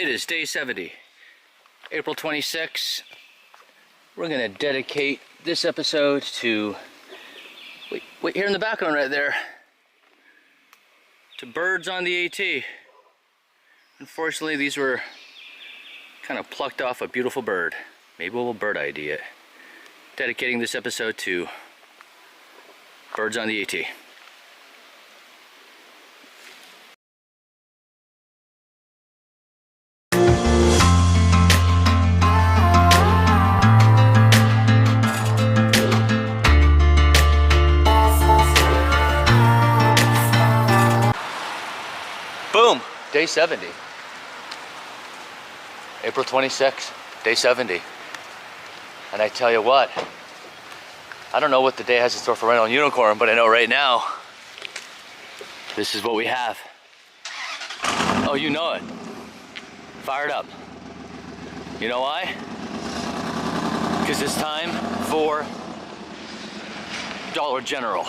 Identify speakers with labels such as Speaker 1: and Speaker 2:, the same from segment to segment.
Speaker 1: It is day 70, April 26. We're gonna dedicate this episode to, wait, here in the background right there, to birds on the AT. Unfortunately, these were kind of plucked off a beautiful bird. Maybe we'll bird ID it. Dedicating this episode to birds on the AT. Boom! Day 70. April 26th, day 70. And I tell you what, I don't know what the day has in store for Rhino and Unicorn, but I know right now, this is what we have. Oh, you know it. Fired up. You know why? Because it's time for Dollar General.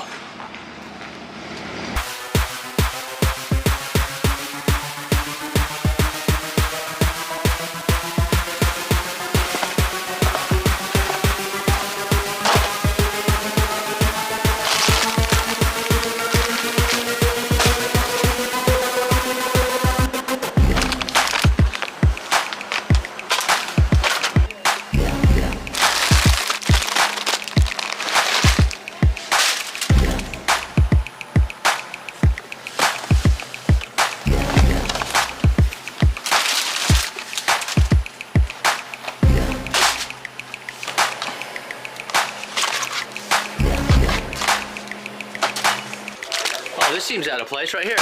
Speaker 1: This seems out of place right here.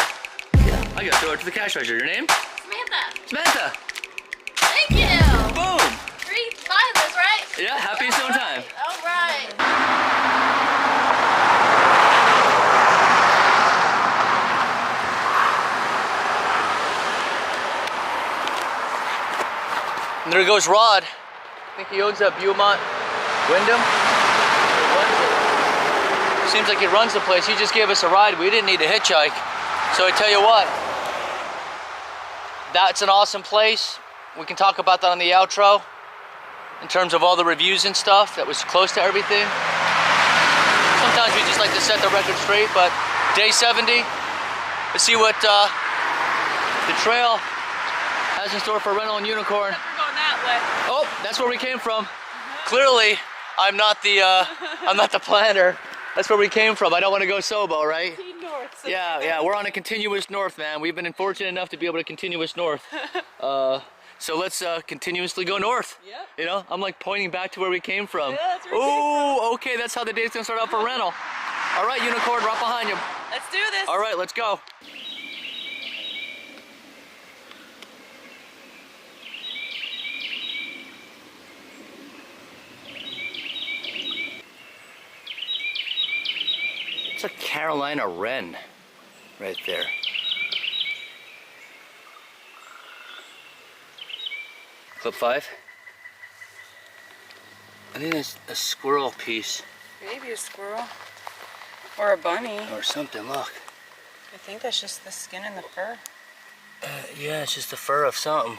Speaker 1: I gotta throw it to the cash register. Your name?
Speaker 2: Samantha.
Speaker 1: Samantha.
Speaker 2: Thank you.
Speaker 1: Boom.
Speaker 2: Free this, right?
Speaker 1: Yeah, happy its own time.
Speaker 2: All right.
Speaker 1: And there goes Rod. I think he owns that Beaumont Wyndham. Seems like he runs the place. He just gave us a ride. We didn't need to hitchhike. So I tell you what, that's an awesome place. We can talk about that on the outro in terms of all the reviews and stuff. That was close to everything. Sometimes we just like to set the record straight, but day 70, let's see what the trail has in store for Rhino and Unicorn.
Speaker 2: We're going that way.
Speaker 1: Oh, that's where we came from. Clearly, I'm not the planner. That's where we came from. I don't want to go Sobo, right?
Speaker 2: North.
Speaker 1: Yeah, we're on a continuous north, man. We've been fortunate enough to be able to continuous north. So let's continuously go north.
Speaker 2: Yeah.
Speaker 1: You know, I'm like pointing back to where we came from.
Speaker 2: Yeah, that's where we came from.
Speaker 1: Okay, that's how the day's gonna start out for rental. All right, Unicorn, right behind you.
Speaker 2: Let's do this.
Speaker 1: All right, let's go. It's a Carolina wren right there. Clip 5. I think it's a squirrel piece.
Speaker 2: Maybe a squirrel. Or a bunny.
Speaker 1: Or something, look.
Speaker 2: I think that's just the skin and the fur.
Speaker 1: Yeah, it's just the fur of something.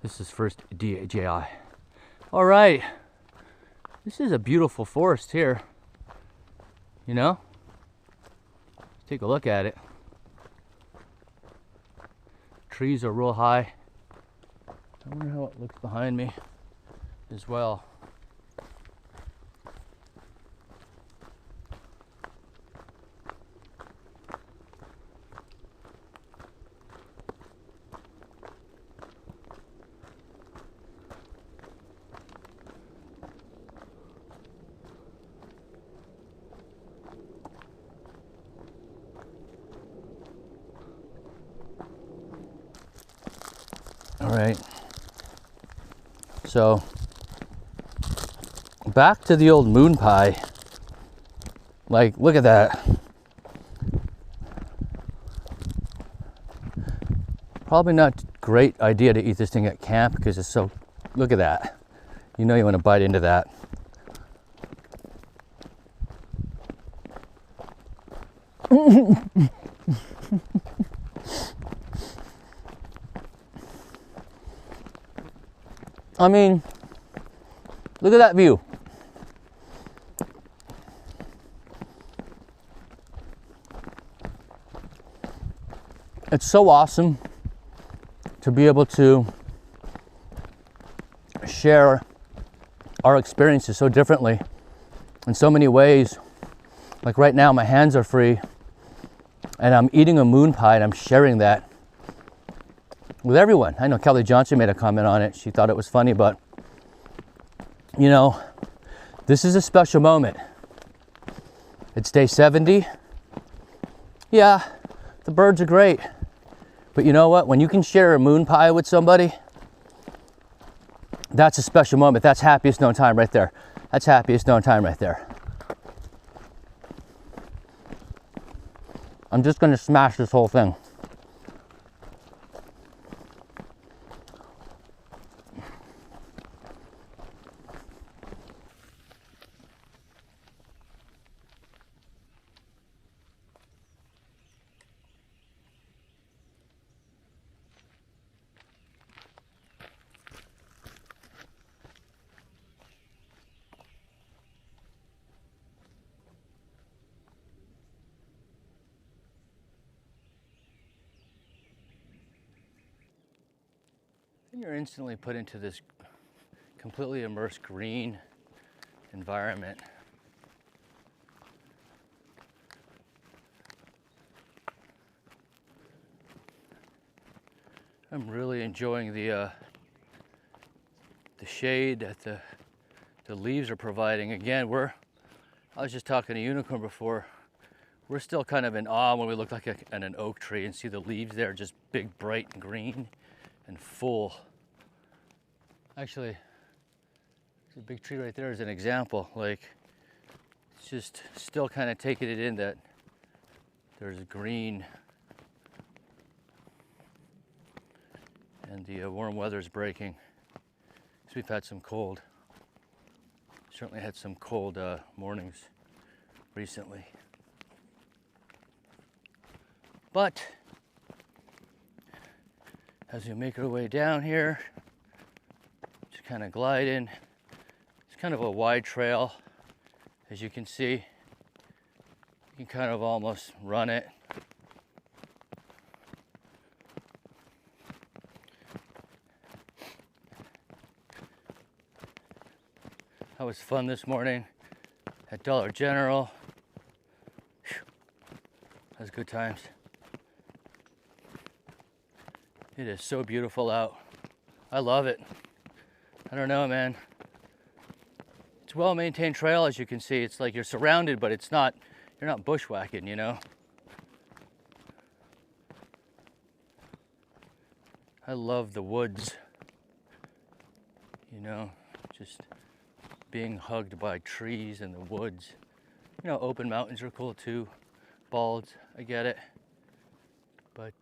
Speaker 1: This is first DJI. All right, this is a beautiful forest here. You know, take a look at it. Trees are real high. I wonder how it looks behind me as well. All right, so back to the old moon pie. Like, look at that. Probably not great idea to eat this thing at camp because it's so, look at that. You know you want to bite into that. I mean, look at that view. It's so awesome to be able to share our experiences so differently in so many ways. Like right now, my hands are free and I'm eating a moon pie and I'm sharing that with everyone. I know Kelly Johnson made a comment on it. She thought it was funny, but you know, this is a special moment. It's day 70. Yeah, the birds are great. But you know what? When you can share a moon pie with somebody, that's a special moment. That's happiest known time right there. That's happiest known time right there. I'm just gonna smash this whole thing. You're instantly put into this completely immersed green environment. I'm really enjoying the shade that the leaves are providing. Again, I was just talking to Unicorn before. We're still kind of in awe when we look like at an oak tree and see the leaves there just big, bright, and green and full. Actually, there's a big tree right there as an example. Like, it's just still kind of taking it in that there's green and the warm weather's breaking. So we've had some cold. Certainly had some cold mornings recently. But as we make our way down here, just kind of gliding. It's kind of a wide trail, as you can see. You can kind of almost run it. That was fun this morning at Dollar General. Whew. That was good times. It is so beautiful out. I love it. I don't know, man. It's a well-maintained trail, as you can see. It's like you're surrounded, but it's not, you're not bushwhacking, you know? I love the woods. You know, just being hugged by trees and the woods. You know, open mountains are cool too. Balds, I get it. But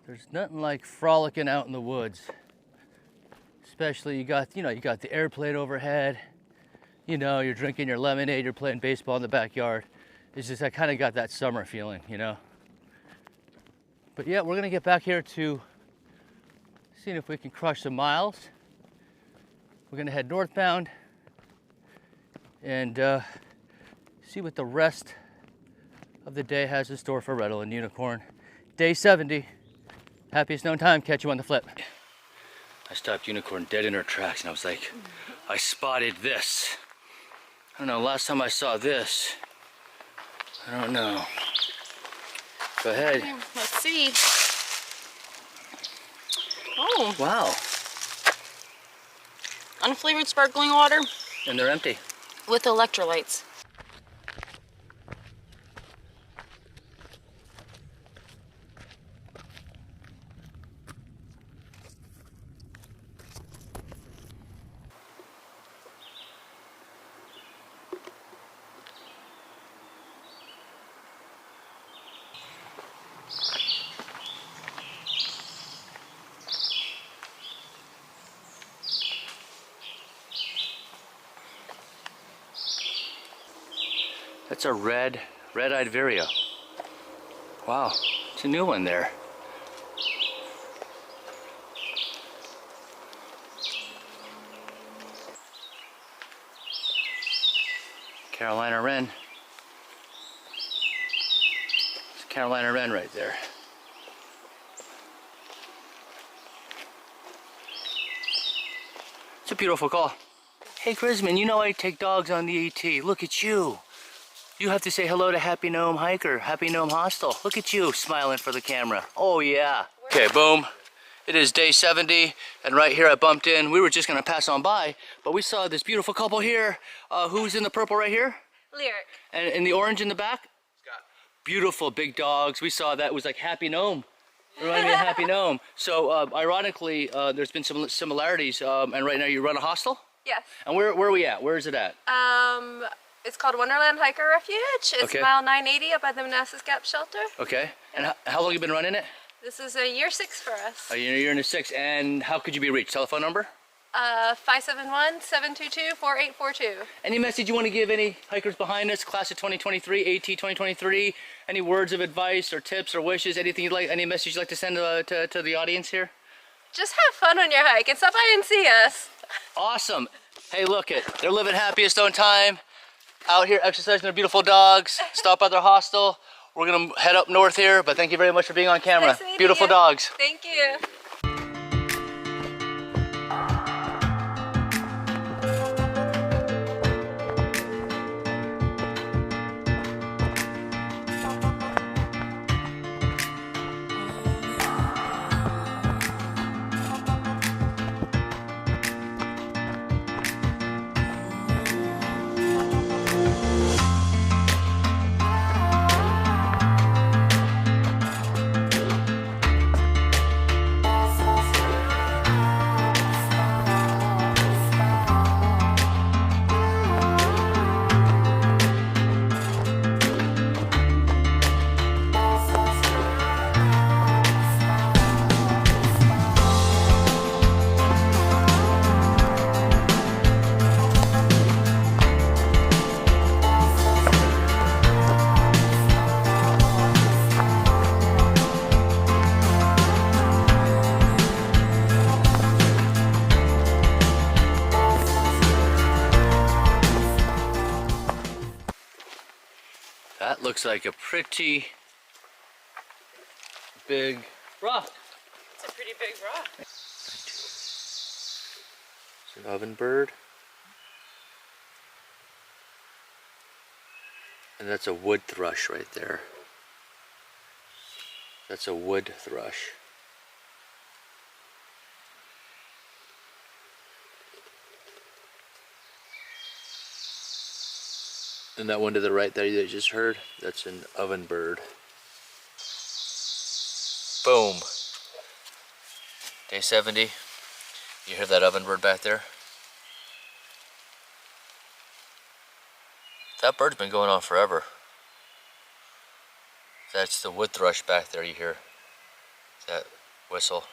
Speaker 1: there's nothing like frolicking out in the woods. Especially you got the airplane overhead. You know, you're drinking your lemonade, you're playing baseball in the backyard. It's just, I kind of got that summer feeling, you know? But yeah, we're gonna get back here to seeing if we can crush some miles. We're gonna head northbound and see what the rest of the day has in store for Rettle and Unicorn. Day 70, happiest known time. Catch you on the flip. I stopped Unicorn dead in her tracks and I was like, I spotted this. I don't know, last time I saw this, I don't know. Go ahead.
Speaker 2: Let's see. Oh.
Speaker 1: Wow.
Speaker 2: Unflavored sparkling water.
Speaker 1: And they're empty.
Speaker 2: With electrolytes.
Speaker 1: That's a red Red-eyed vireo. Wow, it's a new one there. Carolina wren. It's a Carolina wren right there. It's a beautiful call. Hey Grisman, you know I take dogs on the AT. Look at you. You have to say hello to Happy Gnome Hiker, Happy Gnome Hostel. Look at you smiling for the camera. Oh yeah. Okay, boom. It is day 70, and right here I bumped in. We were just gonna pass on by, but we saw this beautiful couple here. Who's in the purple right here?
Speaker 2: Lyric.
Speaker 1: And in the orange in the back?
Speaker 3: Scott.
Speaker 1: Beautiful big dogs. We saw that. It was like Happy Gnome. Reminded me of Happy Gnome. So ironically, there's been some similarities, and right now you run a hostel?
Speaker 4: Yes.
Speaker 1: And where are we at? Where is it at?
Speaker 4: It's called Wonderland Hiker Refuge. It's
Speaker 1: Okay.
Speaker 4: mile 980 up by the Manassas Gap Shelter.
Speaker 1: Okay. And how long have you been running it?
Speaker 4: This is a year 6 for us.
Speaker 1: You're in the 6. And how could you be reached? Telephone number?
Speaker 4: 571-722-4842.
Speaker 1: Any message you want to give any hikers behind us, class of 2023, AT 2023? Any words of advice or tips or wishes? Anything you'd like? Any message you'd like to send to the audience here?
Speaker 4: Just have fun on your hike and stop by and see us.
Speaker 1: Awesome. Hey, look it. They're living happiest on time. Out here exercising their beautiful dogs. Stop by their hostel. We're gonna head up north here, but thank you very much for being on camera.
Speaker 4: Nice meeting
Speaker 1: Beautiful
Speaker 4: you.
Speaker 1: dogs.
Speaker 4: Thank you.
Speaker 1: That looks like a pretty big rock.
Speaker 2: It's a pretty big rock.
Speaker 1: It's an ovenbird. And that's a wood thrush right there. That's a wood thrush. And that one to the right there that you just heard, that's an ovenbird. Boom. Day 70. You hear that ovenbird back there? That bird's been going on forever. That's the wood thrush back there you hear. That whistle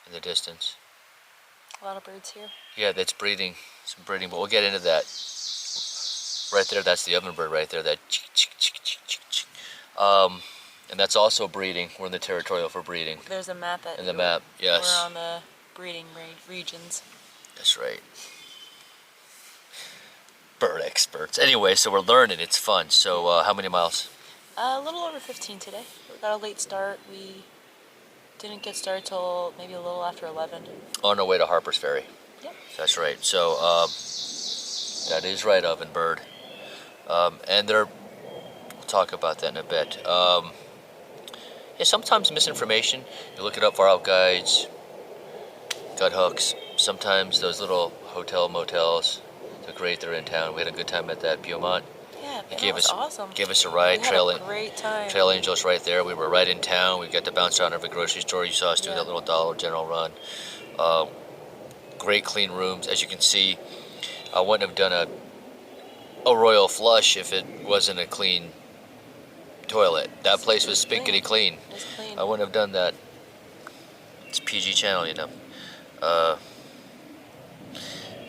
Speaker 1: in the distance.
Speaker 2: A lot of birds here.
Speaker 1: Yeah, that's breeding. Some breeding, but we'll get into that. Right there, that's the ovenbird right there. That chick, chick, chick, chick, chick, chick. And that's also breeding. We're in the territorial for breeding.
Speaker 2: There's a map at
Speaker 1: In the map, yes.
Speaker 2: We're on the breeding regions.
Speaker 1: That's right. Bird experts. Anyway, so we're learning. It's fun. So how many miles?
Speaker 2: A little over 15 today. We got a late start. We didn't get started till maybe a little after 11.
Speaker 1: On our way to Harpers Ferry.
Speaker 2: Yep.
Speaker 1: That's right. So that is right, ovenbird. And we'll talk about that in a bit. Yeah, sometimes misinformation. You look it up for out guides, gut hooks. Sometimes those little hotel motels. They're great. They're in town. We had a good time at that Beaumont.
Speaker 2: Yeah,
Speaker 1: It
Speaker 2: it was awesome.
Speaker 1: Gave us a ride.
Speaker 2: We had a great time.
Speaker 1: Trail Angels right there. We were right in town. We got to bounce around every grocery store. You saw us do that little Dollar General run. Great clean rooms. As you can see, I wouldn't have done a royal flush if it wasn't a clean toilet. That place was spinkety clean.
Speaker 2: It was clean.
Speaker 1: I wouldn't have done that. It's PG channel, you know.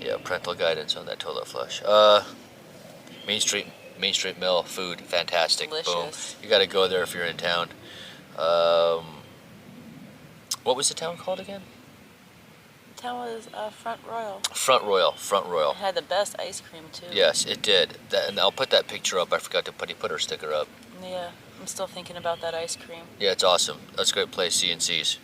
Speaker 1: Yeah, parental guidance on that toilet flush. Main Street Main Street Mill, food, fantastic.
Speaker 2: Delicious.
Speaker 1: Boom. You got to go there if you're in town. What was the town called again?
Speaker 2: The town was Front Royal.
Speaker 1: Front Royal.
Speaker 2: It had the best ice cream too.
Speaker 1: Yes, it did. And I'll put that picture up. I forgot to put her sticker up.
Speaker 2: Yeah, I'm still thinking about that ice cream.
Speaker 1: Yeah, it's awesome. That's a great place, C&C's.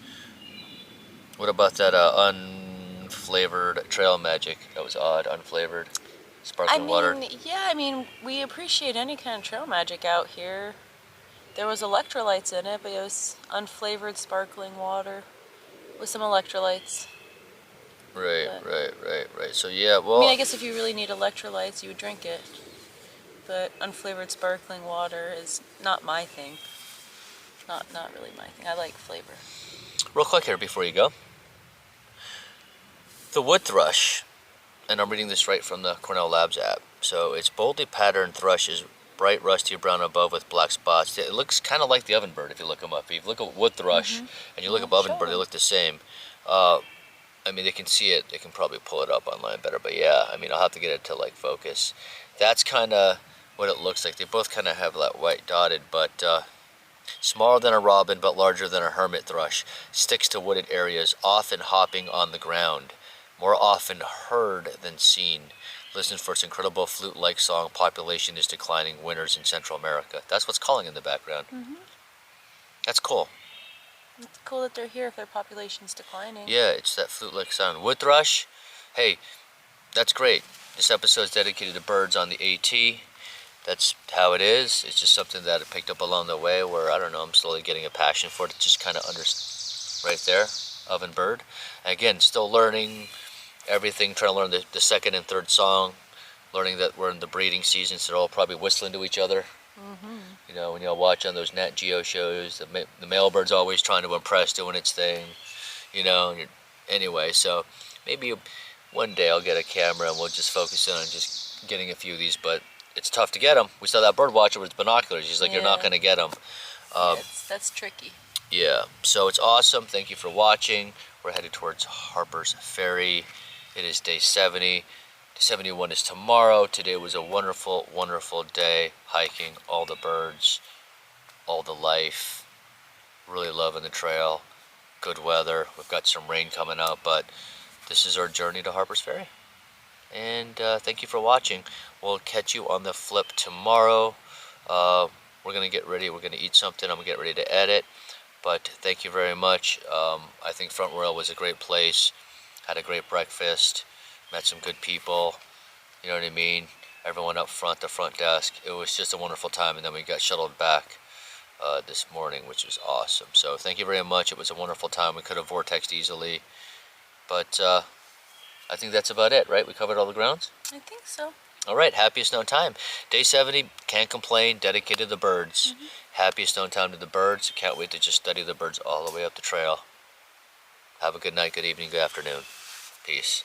Speaker 1: What about that unflavored trail magic? That was odd, unflavored. Sparkling water.
Speaker 2: Yeah, we appreciate any kind of trail magic out here. There was electrolytes in it, but it was unflavored sparkling water with some electrolytes.
Speaker 1: Right. So yeah, well.
Speaker 2: I guess if you really need electrolytes, you would drink it. But unflavored sparkling water is not my thing. Not really my thing. I like flavor.
Speaker 1: Real quick here before you go. The wood thrush, and I'm reading this right from the Cornell Labs app. So it's boldly patterned thrushes, bright rusty brown above with black spots. It looks kind of like the ovenbird if you look them up. If you look at wood thrush and you look up ovenbird, they look the same. They can see it. They can probably pull it up online better. But yeah, I'll have to get it to like focus. That's kind of what it looks like. They both kind of have that white dotted, but smaller than a robin, but larger than a hermit thrush. Sticks to wooded areas, often hopping on the ground. More often heard than seen. Listen for its incredible flute-like song. Population is declining. Winters in Central America. That's what's calling in the background. That's cool.
Speaker 2: It's cool that they're here if their population's declining.
Speaker 1: Yeah, it's that flute-like sound. Wood thrush, hey, that's great. This episode is dedicated to birds on the AT. That's how it is. It's just something that I picked up along the way where, I don't know, I'm slowly getting a passion for it. Just kind of right there, ovenbird. Again, still learning everything, trying to learn the second and third song, learning that we're in the breeding season, so they're all probably whistling to each other. When you'll watch on those Nat Geo shows, the male bird's always trying to impress, doing its thing, anyway, so maybe one day I'll get a camera and we'll just focus in on just getting a few of these, but it's tough to get them. We saw that bird watcher with binoculars. He's like, you're not going to get them.
Speaker 2: That's tricky.
Speaker 1: Yeah, so it's awesome. Thank you for watching. We're headed towards Harpers Ferry. It is day 70. Day 71 is tomorrow. Today was a wonderful, wonderful day. Hiking, all the birds, all the life. Really loving the trail. Good weather. We've got some rain coming out, but this is our journey to Harpers Ferry. And thank you for watching. We'll catch you on the flip tomorrow. We're going to get ready. We're going to eat something. I'm going to get ready to edit. But thank you very much. I think Front Royal was a great place. Had a great breakfast. Met some good people. You know what I mean? Everyone up front, the front desk. It was just a wonderful time. And then we got shuttled back this morning, which was awesome. So thank you very much. It was a wonderful time. We could have vortexed easily. But I think that's about it, right? We covered all the grounds?
Speaker 2: I think so.
Speaker 1: All right, happiest known time. Day 70, can't complain, dedicated to the birds. Happiest known time to the birds. Can't wait to just study the birds all the way up the trail. Have a good night, good evening, good afternoon. Peace.